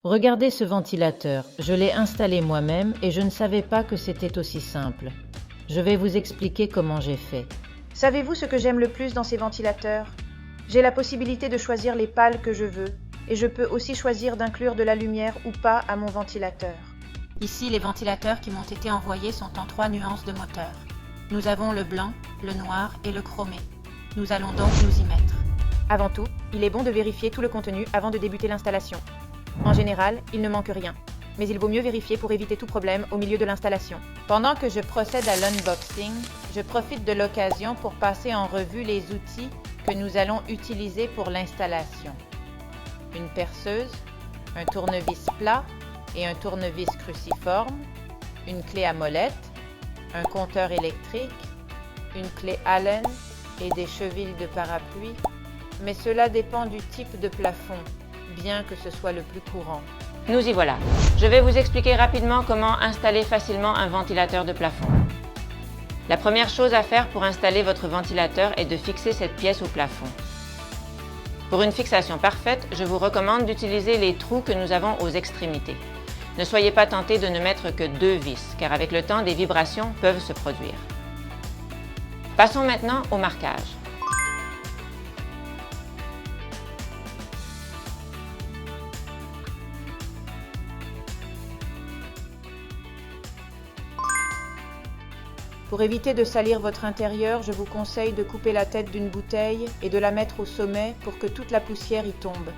Regardez ce ventilateur, je l'ai installé moi-même et je ne savais pas que c'était aussi simple. Je vais vous expliquer comment j'ai fait. Savez-vous ce que j'aime le plus dans ces ventilateurs? J'ai la possibilité de choisir les pales que je veux et je peux aussi choisir d'inclure de la lumière ou pas à mon ventilateur. Ici, les ventilateurs qui m'ont été envoyés sont en 3 nuances de moteur. Nous avons le blanc, le noir et le chromé. Nous allons donc nous y mettre. Avant tout, il est bon de vérifier tout le contenu avant de débuter l'installation. En général, il ne manque rien, mais il vaut mieux vérifier pour éviter tout problème au milieu de l'installation. Pendant que je procède à l'unboxing, je profite de l'occasion pour passer en revue les outils que nous allons utiliser pour l'installation. Une perceuse, un tournevis plat et un tournevis cruciforme, une clé à molette, un compteur électrique, une clé Allen et des chevilles de parapluie, mais cela dépend du type de plafond, bien que ce soit le plus courant. Nous y voilà. Je vais vous expliquer rapidement comment installer facilement un ventilateur de plafond. La première chose à faire pour installer votre ventilateur est de fixer cette pièce au plafond. Pour une fixation parfaite, je vous recommande d'utiliser les trous que nous avons aux extrémités. Ne soyez pas tentés de ne mettre que 2 vis, car avec le temps, des vibrations peuvent se produire. Passons maintenant au marquage. Pour éviter de salir votre intérieur, je vous conseille de couper la tête d'une bouteille et de la mettre au sommet pour que toute la poussière y tombe.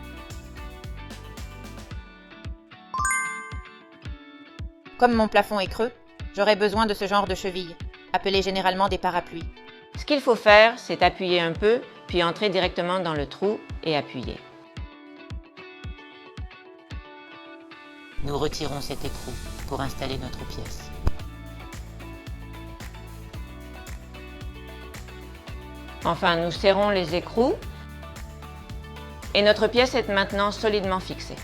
Comme mon plafond est creux, j'aurai besoin de ce genre de chevilles, appelées généralement des parapluies. Ce qu'il faut faire, c'est appuyer un peu, puis entrer directement dans le trou et appuyer. Nous retirons cet écrou pour installer notre pièce. Enfin, nous serrons les écrous et notre pièce est maintenant solidement fixée.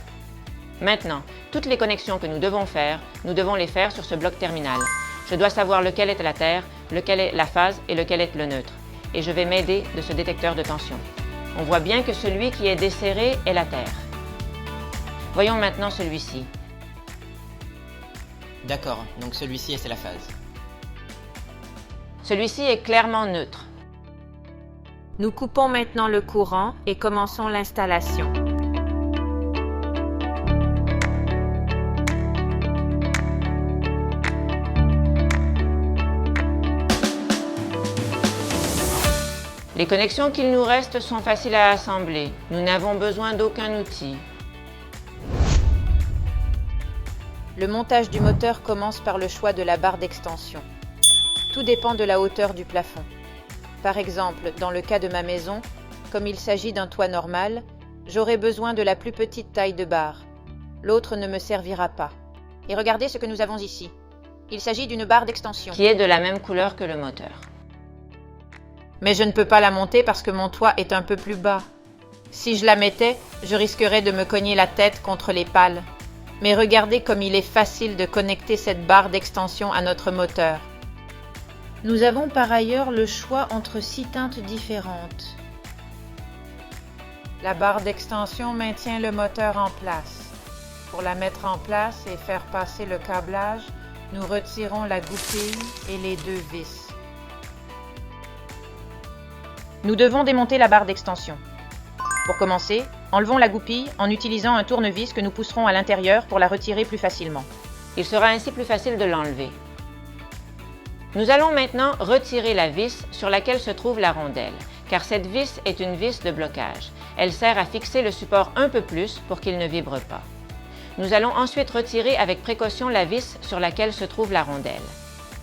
Maintenant, toutes les connexions que nous devons les faire sur ce bloc terminal. Je dois savoir lequel est la terre, lequel est la phase et lequel est le neutre. Et je vais m'aider de ce détecteur de tension. On voit bien que celui qui est desserré est la terre. Voyons maintenant celui-ci. D'accord, donc celui-ci c'est la phase. Celui-ci est clairement neutre. Nous coupons maintenant le courant et commençons l'installation. Les connexions qu'il nous reste sont faciles à assembler. Nous n'avons besoin d'aucun outil. Le montage du moteur commence par le choix de la barre d'extension. Tout dépend de la hauteur du plafond. Par exemple, dans le cas de ma maison, comme il s'agit d'un toit normal, j'aurai besoin de la plus petite taille de barre. L'autre ne me servira pas. Et regardez ce que nous avons ici. Il s'agit d'une barre d'extension. Qui est de la même couleur que le moteur. Mais je ne peux pas la monter parce que mon toit est un peu plus bas. Si je la mettais, je risquerais de me cogner la tête contre les pales. Mais regardez comme il est facile de connecter cette barre d'extension à notre moteur. Nous avons par ailleurs le choix entre 6 teintes différentes. La barre d'extension maintient le moteur en place. Pour la mettre en place et faire passer le câblage, nous retirons la goupille et les 2 vis. Nous devons démonter la barre d'extension. Pour commencer, enlevons la goupille en utilisant un tournevis que nous pousserons à l'intérieur pour la retirer plus facilement. Il sera ainsi plus facile de l'enlever. Nous allons maintenant retirer la vis sur laquelle se trouve la rondelle, car cette vis est une vis de blocage. Elle sert à fixer le support un peu plus pour qu'il ne vibre pas. Nous allons ensuite retirer avec précaution la vis sur laquelle se trouve la rondelle.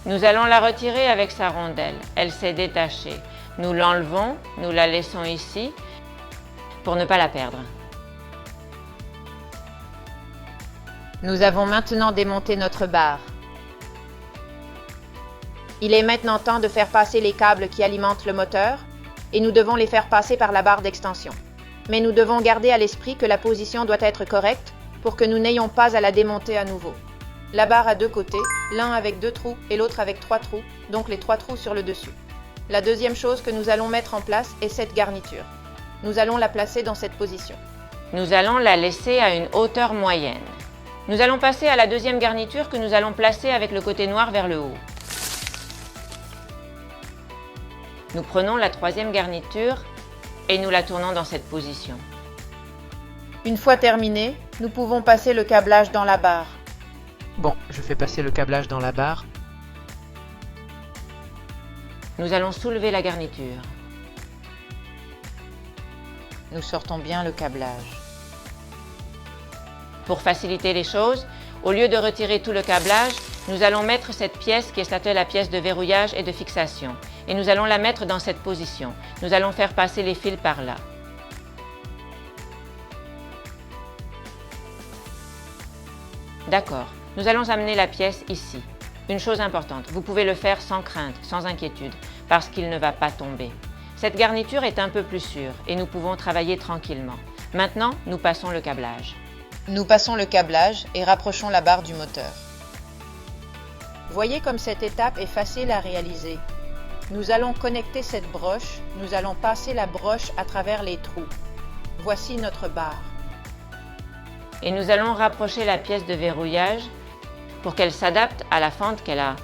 Nous allons la retirer avec sa rondelle. Elle s'est détachée. Nous l'enlevons, nous la laissons ici pour ne pas la perdre. Nous avons maintenant démonté notre barre. Il est maintenant temps de faire passer les câbles qui alimentent le moteur et nous devons les faire passer par la barre d'extension. Mais nous devons garder à l'esprit que la position doit être correcte pour que nous n'ayons pas à la démonter à nouveau. La barre a 2 côtés, l'un avec 2 trous et l'autre avec 3 trous, donc les 3 trous sur le dessus. La deuxième chose que nous allons mettre en place est cette garniture. Nous allons la placer dans cette position. nous allons la laisser à une hauteur moyenne. Nous allons passer à la deuxième garniture que nous allons placer avec le côté noir vers le haut. Nous prenons la troisième garniture et nous la tournons dans cette position. Une fois terminé, nous pouvons passer le câblage dans la barre. Bon, je fais passer le câblage dans la barre. Nous allons soulever la garniture. Nous sortons bien le câblage. Pour faciliter les choses, au lieu de retirer tout le câblage, nous allons mettre cette pièce qui est appelée la pièce de verrouillage et de fixation. Et nous allons la mettre dans cette position. Nous allons faire passer les fils par là. D'accord. Nous allons amener la pièce ici. Une chose importante, vous pouvez le faire sans crainte, sans inquiétude, parce qu'il ne va pas tomber. Cette garniture est un peu plus sûre et nous pouvons travailler tranquillement. Maintenant, nous passons le câblage. Nous passons le câblage et rapprochons la barre du moteur. Voyez comme cette étape est facile à réaliser. Nous allons connecter cette broche, nous allons passer la broche à travers les trous. Voici notre barre. Et nous allons rapprocher la pièce de verrouillage pour qu'elle s'adapte à la fente qu'elle a.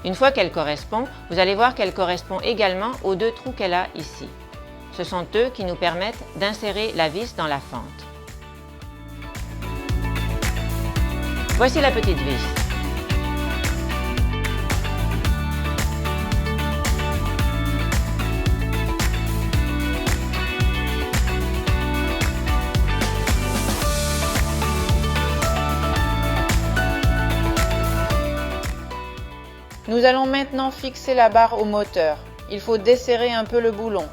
Une fois qu'elle correspond, vous allez voir qu'elle correspond également aux deux trous qu'elle a ici. Ce sont eux qui nous permettent d'insérer la vis dans la fente. Voici la petite vis. Nous allons maintenant fixer la barre au moteur. Il faut desserrer un peu le boulon.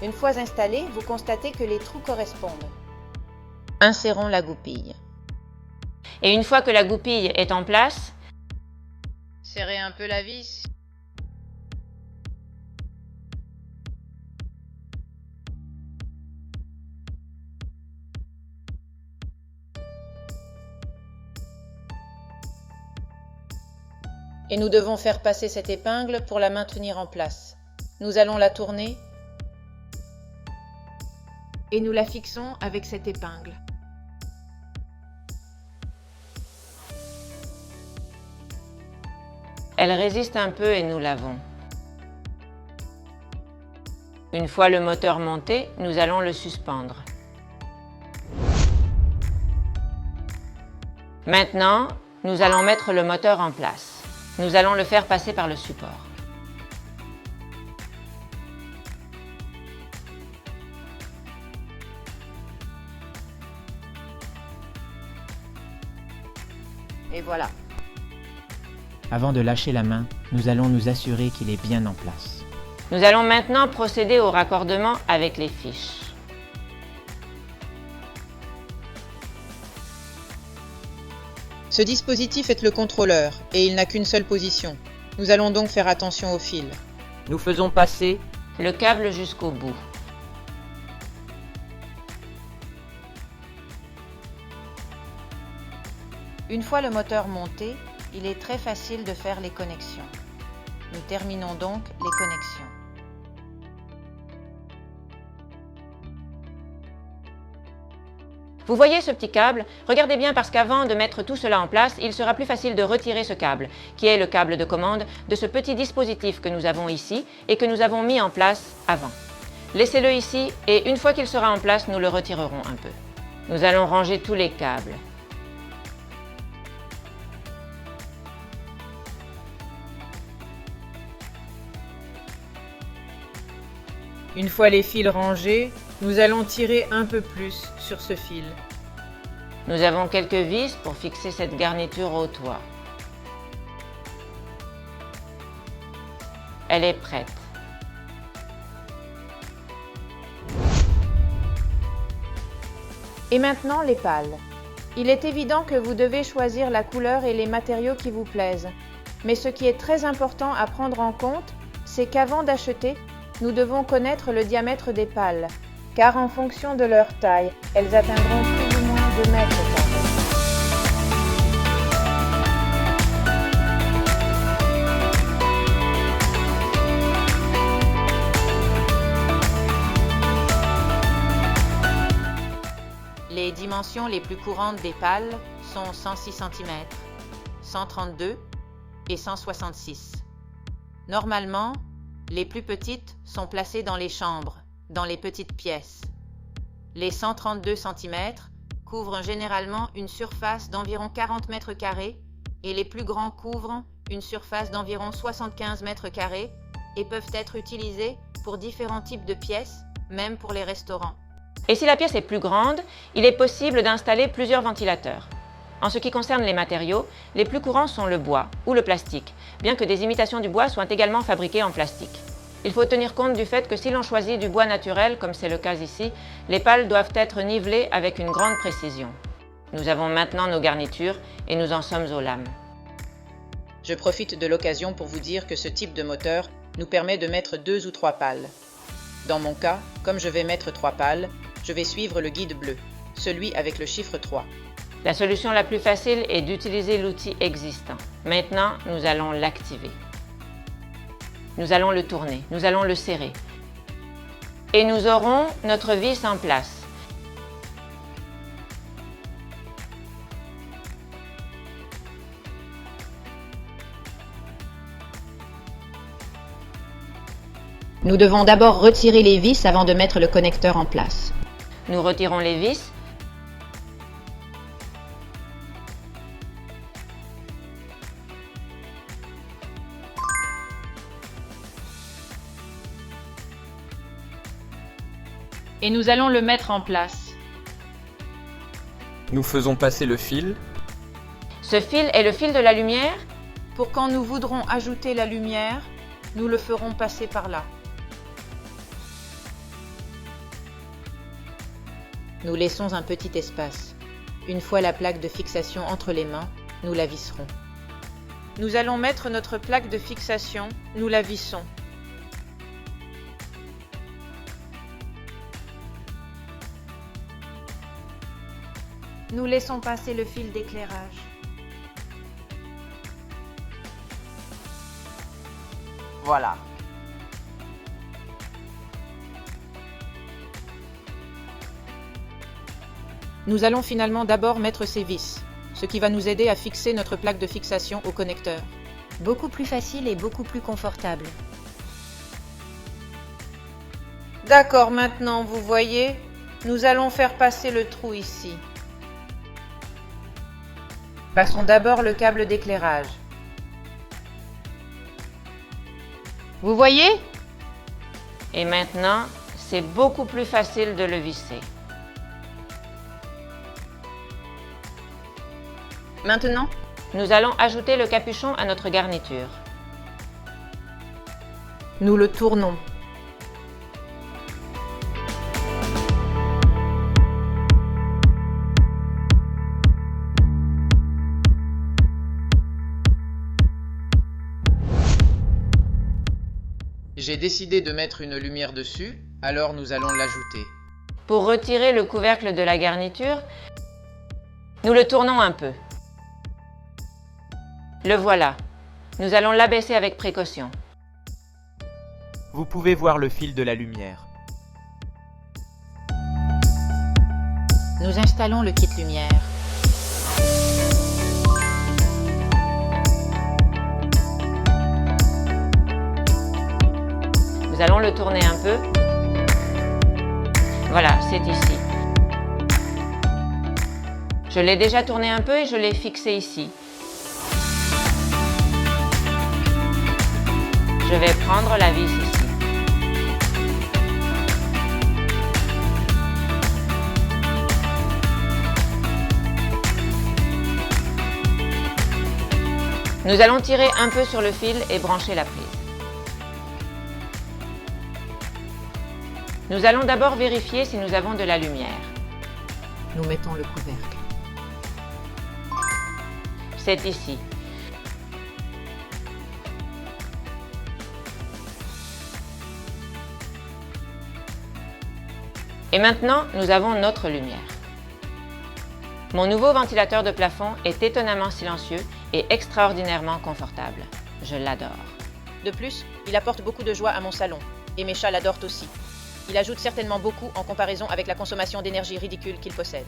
Une fois installé, vous constatez que les trous correspondent. Insérons la goupille. Et une fois que la goupille est en place, Serrez un peu la vis. Et nous devons faire passer cette épingle pour la maintenir en place. Nous allons la tourner et nous la fixons avec cette épingle. elle résiste un peu et nous l'avons. Une fois le moteur monté, nous allons le suspendre. Maintenant, nous allons mettre le moteur en place. Nous allons le faire passer par le support. Et voilà. Avant de lâcher la main, nous allons nous assurer qu'il est bien en place. Nous allons maintenant procéder au raccordement avec les fiches. Ce dispositif est le contrôleur et il n'a qu'une seule position. Nous allons donc faire attention au fil. Nous faisons passer Le câble jusqu'au bout. Une fois le moteur monté, il est très facile de faire les connexions. Nous terminons donc les connexions. Vous voyez ce petit câble? Regardez bien parce qu'avant de mettre tout cela en place, il sera plus facile de retirer ce câble, qui est le câble de commande de ce petit dispositif que nous avons ici et que nous avons mis en place avant. Laissez-le ici et une fois qu'il sera en place, nous le retirerons un peu. Nous allons ranger tous les câbles. Une fois les fils rangés, nous allons tirer un peu plus sur ce fil. Nous avons quelques vis pour fixer cette garniture au toit. Elle est prête. Et maintenant les pales. Il est évident que vous devez choisir la couleur et les matériaux qui vous plaisent. Mais ce qui est très important à prendre en compte, c'est qu'avant d'acheter, nous devons connaître le diamètre des pales, car en fonction de leur taille, elles atteindront plus ou moins 2 mètres carrés. les dimensions les plus courantes des pales sont 106 cm, 132 et 166. Normalement, les plus petites sont placées dans les chambres, dans les petites pièces. Les 132 cm couvrent généralement une surface d'environ 40 mètres carrés et les plus grands couvrent une surface d'environ 75 mètres carrés et peuvent être utilisés pour différents types de pièces, même pour les restaurants. Et si la pièce est plus grande, il est possible d'installer plusieurs ventilateurs. En ce qui concerne les matériaux, les plus courants sont le bois ou le plastique, bien que des imitations du bois soient également fabriquées en plastique. Il faut tenir compte du fait que si l'on choisit du bois naturel, comme c'est le cas ici, les pales doivent être nivelées avec une grande précision. Nous avons maintenant nos garnitures et nous en sommes aux lames. Je profite de l'occasion pour vous dire que ce type de moteur nous permet de mettre 2 ou 3 pales. Dans mon cas, comme je vais mettre 3 pales, je vais suivre le guide bleu, celui avec le chiffre 3. La solution la plus facile est d'utiliser l'outil existant. Maintenant, nous allons l'activer. Nous allons le tourner, nous allons le serrer. Et nous aurons notre vis en place. Nous devons d'abord retirer les vis avant de mettre le connecteur en place. Nous retirons les vis. Et nous allons le mettre en place. Nous faisons passer le fil. Ce fil est le fil de la lumière. Pour quand nous voudrons ajouter la lumière, nous le ferons passer par là. Nous laissons un petit espace. Une fois la plaque de fixation entre les mains, nous la visserons. Nous allons mettre notre plaque de fixation, nous la vissons. Nous laissons passer le fil d'éclairage. Voilà. Nous allons finalement d'abord mettre ces vis, ce qui va nous aider à fixer notre plaque de fixation au connecteur. Beaucoup plus facile et beaucoup plus confortable. D'accord, maintenant, vous voyez, nous allons faire passer le trou ici. Passons d'abord le câble d'éclairage. Vous voyez? Et maintenant, c'est beaucoup plus facile de le visser. Maintenant, Nous allons ajouter le capuchon à notre garniture. nous le tournons. J'ai décidé de mettre une lumière dessus, alors nous allons l'ajouter. Pour retirer le couvercle de la garniture, nous le tournons un peu. Le voilà. Nous allons l'abaisser avec précaution. Vous pouvez voir le fil de la lumière. Nous installons le kit lumière. Nous allons le tourner un peu. Voilà, c'est ici. Je l'ai déjà tourné un peu et je l'ai fixé ici. Je vais prendre la vis ici. Nous allons tirer un peu sur le fil et brancher la prise. Nous allons d'abord vérifier si nous avons de la lumière. Nous mettons le couvercle. C'est ici. Et maintenant, nous avons notre lumière. Mon nouveau ventilateur de plafond est étonnamment silencieux et extraordinairement confortable. Je l'adore. De plus, il apporte beaucoup de joie à mon salon, et mes chats l'adorent aussi. Il ajoute certainement beaucoup en comparaison avec la consommation d'énergie ridicule qu'il possède.